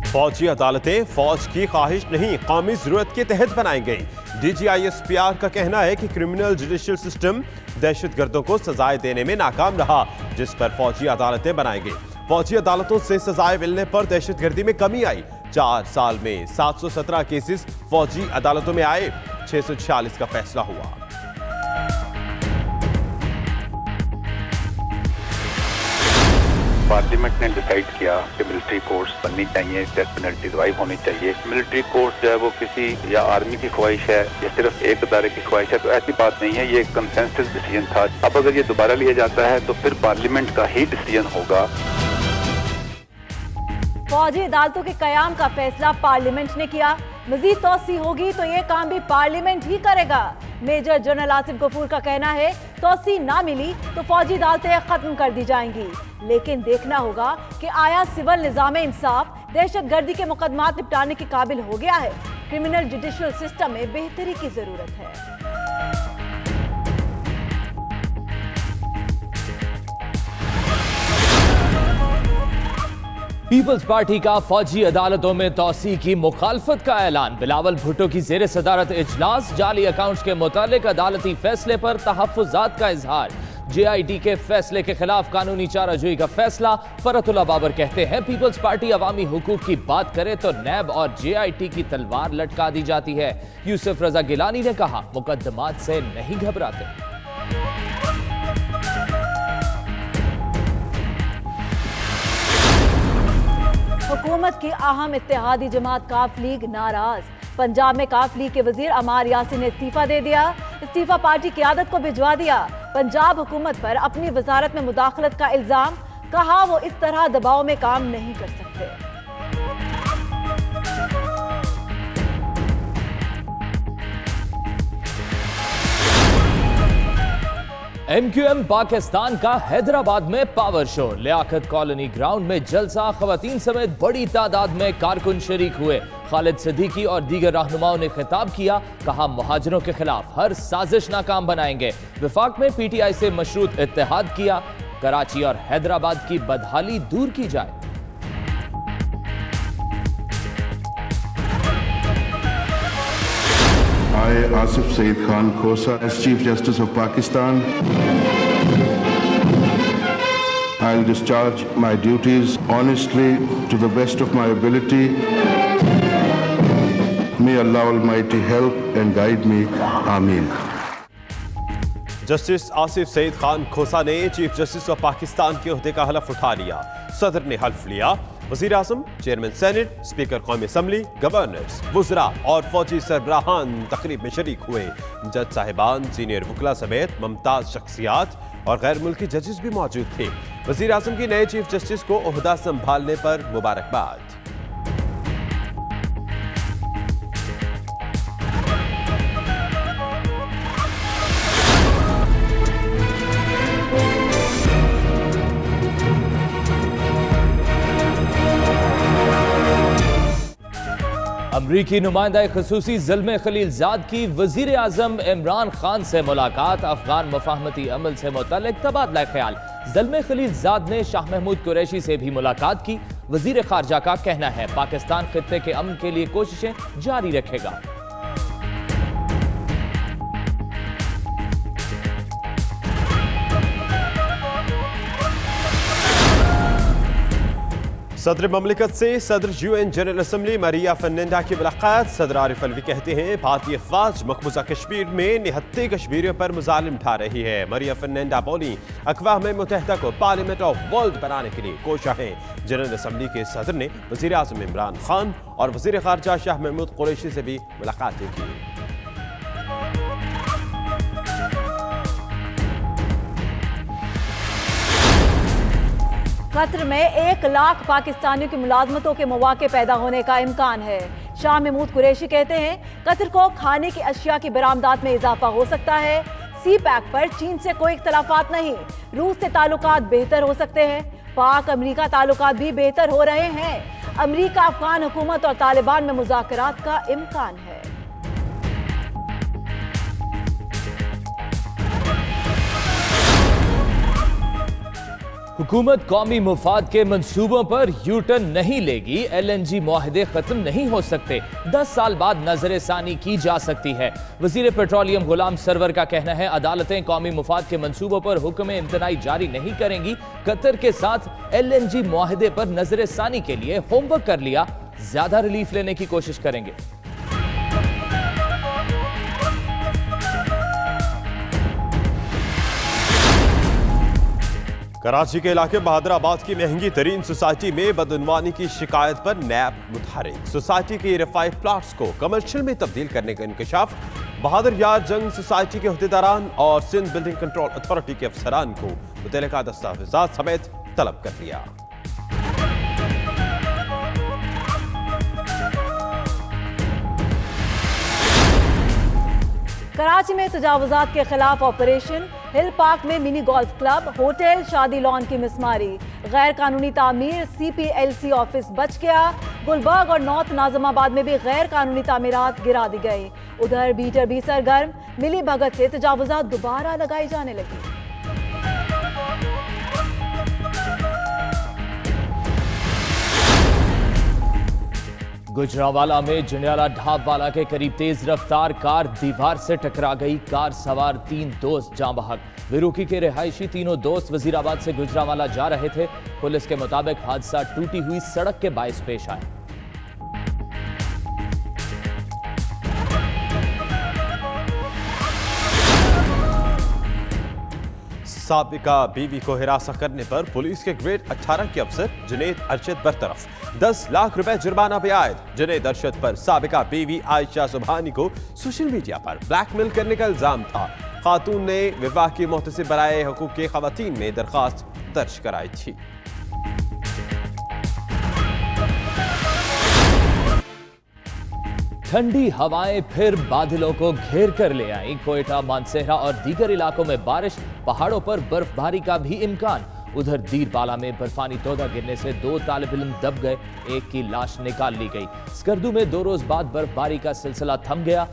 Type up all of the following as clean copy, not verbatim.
फौजी अदालतें फौज की ख्वाहिश नहीं, कौमी जरूरत के तहत बनाई गई। DGISPR का कहना है कि क्रिमिनल जुडिशियल सिस्टम दहशतगर्दों को सजाएं देने में नाकाम रहा, जिस पर फौजी अदालतें बनाई गई। फौजी अदालतों से सजाएं मिलने पर दहशतगर्दी में कमी आई। 4 साल में 717 केसेस फौजी अदालतों में आए, 646 का फैसला हुआ। पार्लियामेंट ने डिसाइड किया कि मिलिट्री कोर्ट्स बननी चाहिए, डेथ पेनल्टी रिवाइव होनी चाहिए। मिलिट्री कोर्ट्स जो है वो किसी या आर्मी की ख्वाहिश है या सिर्फ एक अदारे की ख्वाहिश है, तो ऐसी बात नहीं है। ये एक कंसेंसस डिसीजन था। अब अगर ये दोबारा लिया जाता है तो फिर पार्लियामेंट का ही डिसीजन होगा। फौजी अदालतों के कयाम का फैसला पार्लियामेंट ने किया। मजीद तोसी होगी तो ये काम भी पार्लियामेंट ही करेगा। मेजर जनरल आसिफ गफूर का कहना है तोसी ना मिली तो फौजी अदालतें खत्म कर दी जाएंगी, लेकिन देखना होगा कि आया सिविल निजाम इंसाफ दहशतगर्दी के मुकदमात निपटाने के काबिल हो गया है। क्रिमिनल जुडिशियल सिस्टम में बेहतरी की जरूरत है। पीपल्स पार्टी का फौजी अदालतों में तोसी की मुखालफत का ऐलान। बिलावल भुट्टो की जेर सदारत इजलास। जाली अकाउंट्स के मुतालिक अदालती फैसले पर तहफ्फुजात का इजहार। JIT के फैसले के खिलाफ कानूनी चाराजोई का फैसला। फरतुल्लाह बाबर कहते हैं पीपल्स पार्टी अवामी हुकूक की बात करे तो नैब और JIT की तलवार लटका दी जाती है। यूसुफ रजा गिलानी ने कहा मुकदमात से नहीं घबराते। हुकूमत की अहम इत्तेहादी जमात काफ लीग नाराज। पंजाब में काफ लीग के वजीर अमार यासिन ने इस्तीफा दे दिया। इस्तीफा पार्टी क़यादत को भिजवा दिया। पंजाब हुकूमत पर अपनी वजारत में मुदाखलत का इल्जाम। कहा वो इस तरह दबाव में काम नहीं कर सकते। MQM पाकिस्तान का हैदराबाद में power show. Liaquat colony ground में जलसा। खवातीन समेत बड़ी तादाद में कारकुन शरीक हुए। खालिद सिद्दीकी और दीगर रहनुमाओं ने खिताब किया। कहा मुहाजिरों के खिलाफ हर साजिश नाकाम बनाएंगे। विफाक में PTI से मशरूत इत्तेहाद किया। कराची और हैदराबाद की बदहाली दूर की जाए। I, Asif Saeed Khan Khosa, as Chief Justice of Pakistan, I'll discharge my duties honestly to the best of my ability. May Allah Almighty help and guide me. Ameen. Justice Asif Saeed Khan Khosa ने chief justice of Pakistan के ओहदे का हलफ उठा लिया। सदर ने हल्फ लिया। वजीर आजम, चेयरमैन सेनेट, स्पीकर कौमी असम्बली, गवर्नर्स, वुज़रा और फौजी सरबराहान तकरीब में शरीक हुए। जज साहिबान, सीनियर वकला समेत मुमताज शख्सियात और गैर मुल्की जजेस भी मौजूद थे। वजीर आजम की नए चीफ जस्टिस को ओहदा संभालने पर मुबारकबाद। अमरीकी नुमाइंदा खसूसी ज़ल्मे खलीलजाद की वजीर आजम इमरान खान से मुलाकात। अफगान मुफाहमती अमल से मुतल्लिक तबादला ख्याल। ज़ल्मे खलीलजाद ने शाह महमूद कुरैशी से भी मुलाकात की। वजीर खारजा का कहना है पाकिस्तान खित्ते के अमन के लिए कोशिशें जारी रखेगा। सदर ममलिकत से सदर UN जनरल असम्बली मरिया फर्नांडा की मुलाकात। सदर आरिफ अलवी कहते हैं भारतीय अफवाज मकबूजा कश्मीर में निहत्ते कश्मीरियों पर मुजालिम ढा रही है। मरिया फर्नांडा बोली अक़वाम मुत्तहिदा को पार्लियामेंट ऑफ वर्ल्ड बनाने के लिए कोशा है। जनरल असम्बली के सदर ने वज़ीर आज़म इमरान खान और वज़ीर ख़ारजा शाह महमूद कुरैशी से भी मुलाकातें की। कतर में 1 लाख पाकिस्तानियों की मुलाजमतों के मौके पैदा होने का इम्कान है। शाह महमूद कुरैशी कहते हैं कतर को खाने की अशिया की बरामदात में इजाफा हो सकता है। CPEC पर चीन से कोई इख्तलाफात नहीं। रूस से ताल्लुकात बेहतर हो सकते हैं। पाक अमरीका ताल्लुकात भी बेहतर हो रहे हैं। अमरीका अफगान हुकूमत और तालिबान में मुज़ाकरात का इम्कान है। हुकूमत कौमी मुफाद के मंसूबों पर यू टर्न नहीं लेगी। LNG मुआहदे खत्म नहीं हो सकते, 10 साल बाद नजर सानी की जा सकती है। वजीर पेट्रोलियम गुलाम सरवर का कहना है अदालतें कौमी मुफाद के मंसूबों पर हुक्म इम्तनाई जारी नहीं करेंगी। कतर के साथ LNG मुआहदे पर नजर सानी के लिए होमवर्क कर लिया, ज्यादा रिलीफ लेने की कोशिश करेंगे। कराची के इलाके बहादुराबाद की महंगी तरीन सोसाइटी में बदउनवानी की शिकायत पर नैब मुतहरिक। सोसाइटी के रिफाइड प्लाट्स को कमर्शियल में तब्दील करने का इंकशाफ। बहादुर यार जंग सोसाइटी के अहदेदारान और सिंध बिल्डिंग कंट्रोल अथॉरिटी के अफसरान को मुतल्लिका दस्तावेजात समेत तलब कर लिया। कराची में तजावुजात के खिलाफ ऑपरेशन। हिल पार्क में मिनी गोल्फ क्लब, होटल, शादी लॉन की मिसमारी, गैर कानूनी तामीर, CPLC ऑफिस बच गया। गुलबर्ग और नॉर्थ नाज़िमाबाद में भी गैर कानूनी तामीरात गिरा दी गई। उधर बीटर भी सरगर्म, मिली भगत से तजावुजात दोबारा लगाई जाने लगी। गुजरावाला में जंडियाला ढाबवाला के करीब तेज रफ्तार कार दीवार से टकरा गई। कार सवार 3 दोस्त जाँ बहक। विरुकी के रिहायशी तीनों दोस्त वजीराबाद से गुजरावाला जा रहे थे। पुलिस के मुताबिक हादसा टूटी हुई सड़क के बायस पेश आया। साबिका बीवी को हिरासत करने पर पुलिस के ग्रेड 18 के अफसर जुनैद अरशद बरतरफ। 10 लाख रुपए जुर्माना पे आयद। जुनैद अरशद पर साबिका बीवी आयशा सुबहानी को सोशल मीडिया पर ब्लैकमेल करने का इल्जाम था। खातून ने विफाक की मोहतसिब बराए हकूक के खवातीन में दरखास्त दर्ज कराई थी। ठंडी हवाएं फिर बादलों को घेर कर ले आई। कोयटा, मानसेहरा और दीगर इलाकों में बारिश, पहाड़ों पर बर्फबारी का भी इम्कान। उधर दीरबाला में बर्फानी तोदा गिरने से 2 तालिब इल्म दब गए, एक की लाश निकाल ली गई। स्कर्दू में 2 रोज बाद बर्फबारी का सिलसिला थम गया।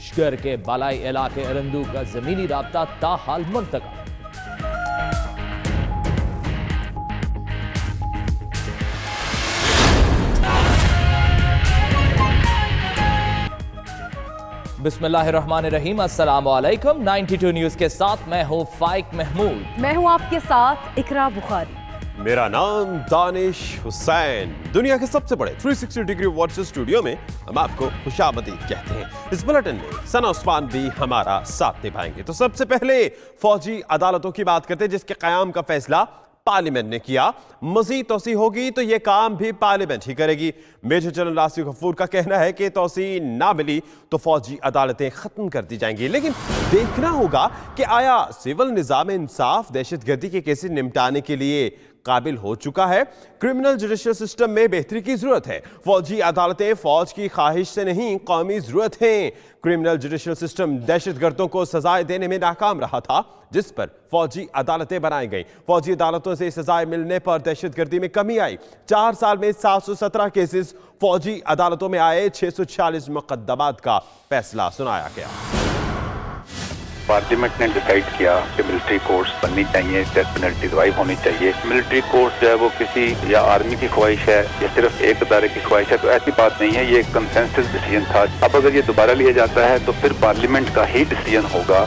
शहर के बालाई इलाके अरंदू का जमीनी राब्ता ताहाल मुंतका। बिस्मिल्लाहिर्रहमानिर्रहीम, अस्सलाम वालेकुम। 92 न्यूज के साथ मैं हूं फाइक महमूद। मैं हूं आपके साथ इकरा बुखारी। मेरा नाम दानिश हुसैन। दुनिया के सबसे बड़े 360 डिग्री व्हाट्सएप स्टूडियो में हम आपको खुशामदीद कहते हैं। इस बुलेटिन में सना उस्मान भी हमारा साथ निभाएंगे। तो सबसे पहले फौजी अदालतों की बात करते हैं, जिसके कयाम का फैसला पार्लियामेंट ने किया। मजीद तोसी होगी तो यह काम भी पार्लियामेंट ही करेगी। मेजर जनरल आसिफ गफूर का कहना है कि तोसी ना मिली तो फौजी अदालतें खत्म कर दी जाएंगी। लेकिन देखना होगा कि आया सिविल निजाम इंसाफ दहशतगर्दी के केसेस निपटाने के लिए काबिल हो चुका है। क्रिमिनल जुडिशियल सिस्टम में बेहतरी की जरूरत है। फौजी अदालतें फौज की ख्वाहिश से नहीं, कौमी जरूरत है। क्रिमिनल जुडिशियल सिस्टम दहशतगर्दों को सजाएं देने में नाकाम रहा था, जिस पर फौजी अदालतें बनाई गई। फौजी अदालतों से सजाएं मिलने पर दहशतगर्दी में कमी आई। 4 साल में 717 केसेस फौजी अदालतों में आए। 646 मुकदमात का फैसला सुनाया गया। पार्लियामेंट ने डिसाइड किया कि मिलिट्री कोर्ट्स बननी चाहिए, डेथ पेनल्टी रिवाइव होनी चाहिए। मिलिट्री कोर्ट्स जो है वो किसी या आर्मी की ख्वाहिश है या सिर्फ एक अदारे की ख्वाहिश है, तो ऐसी बात नहीं है। ये एक कंसेंसस डिसीजन था। अब अगर ये दोबारा लिया जाता है तो फिर पार्लियामेंट का ही डिसीजन होगा।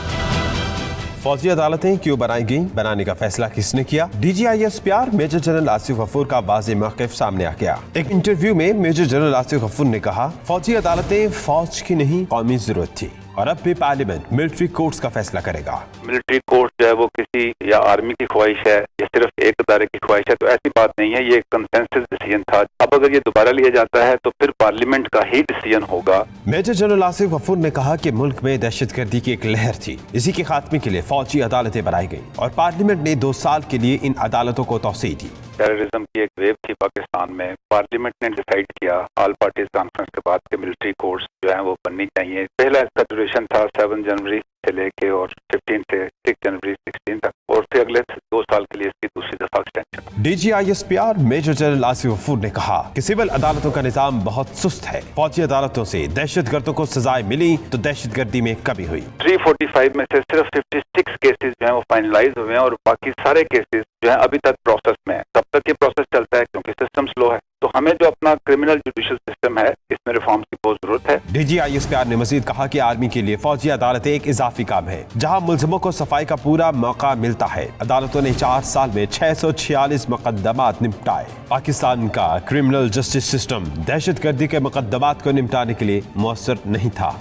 फौजी अदालतें क्यों बनाई गई, बनाने का फैसला किसने किया? DGISPR major general Asif Ghafoor का वाज़ेह मौक़िफ़ सामने आ गया। एक इंटरव्यू में मेजर जनरल आसिफ गफूर ने कहा, फौजी अदालतें फौज की नहीं, कौमी जरूरत थी और अब भी पार्लियामेंट मिलिट्री कोर्ट्स का फैसला करेगा। मिलिट्री कोर्ट जो है वो किसी या आर्मी की ख्वाहिश है या सिर्फ एक अदारे की ख्वाहिश है, तो ऐसी बात नहीं है। ये एक कंसेंसस डिसीजन था। अब अगर ये दोबारा लिया जाता है तो फिर पार्लियामेंट का ही डिसीजन होगा। मेजर जनरल आसिफ गफूर ने कहा कि मुल्क में दहशतगर्दी की एक लहर थी, इसी के खात्मे के लिए फौजी अदालतें बनाई गई और पार्लियामेंट ने 2 साल के लिए इन अदालतों को तौसीह दी। टेररिज्म की एक वेव थी पाकिस्तान में। पार्लियामेंट ने डिसाइड किया ऑल पार्टीज कॉन्फ्रेंस के बाद कि मिलिट्री कोर्ट्स जो है वो बननी चाहिए। पहला इसका ड्यूरेशन था 7 जनवरी से लेके और 15 से 6 जनवरी 16 तक, और फिर अगले 2 साल के लिए इसकी दूसरी दफा extension. DGISPR major general Asif Ghafoor ने कहा कि सिविल अदालतों का निजाम बहुत सुस्त है। फौजी अदालतों से दहशतगर्दों को सजाएं मिली तो दहशतगर्दी में कमी हुई। 345 में से सिर्फ 56 केसेस जो है वो फाइनलाइज हुए हैं और बाकी सारे केसेस जो है अभी तक प्रोसेस में है। तब तक ये प्रोसेस चलता है क्योंकि सिस्टम स्लो है। तो हमें जो अपना क्रिमिनल जुडिशियल सिस्टम है इसमें रिफॉर्म की बहुत जरूरत है। DGISPR ने मजीद कहा कि आर्मी के लिए फौजी अदालतें एक इजाफी काम है जहां मुलजिमों को सफाई का पूरा मौका मिलता है। अदालतों ने 4 साल में 646 मुकदमात निपटाए। पाकिस्तान का क्रिमिनल जस्टिस सिस्टम दहशतगर्दी के मुकदमात को निपटाने के लिए मुयस्सर नहीं था।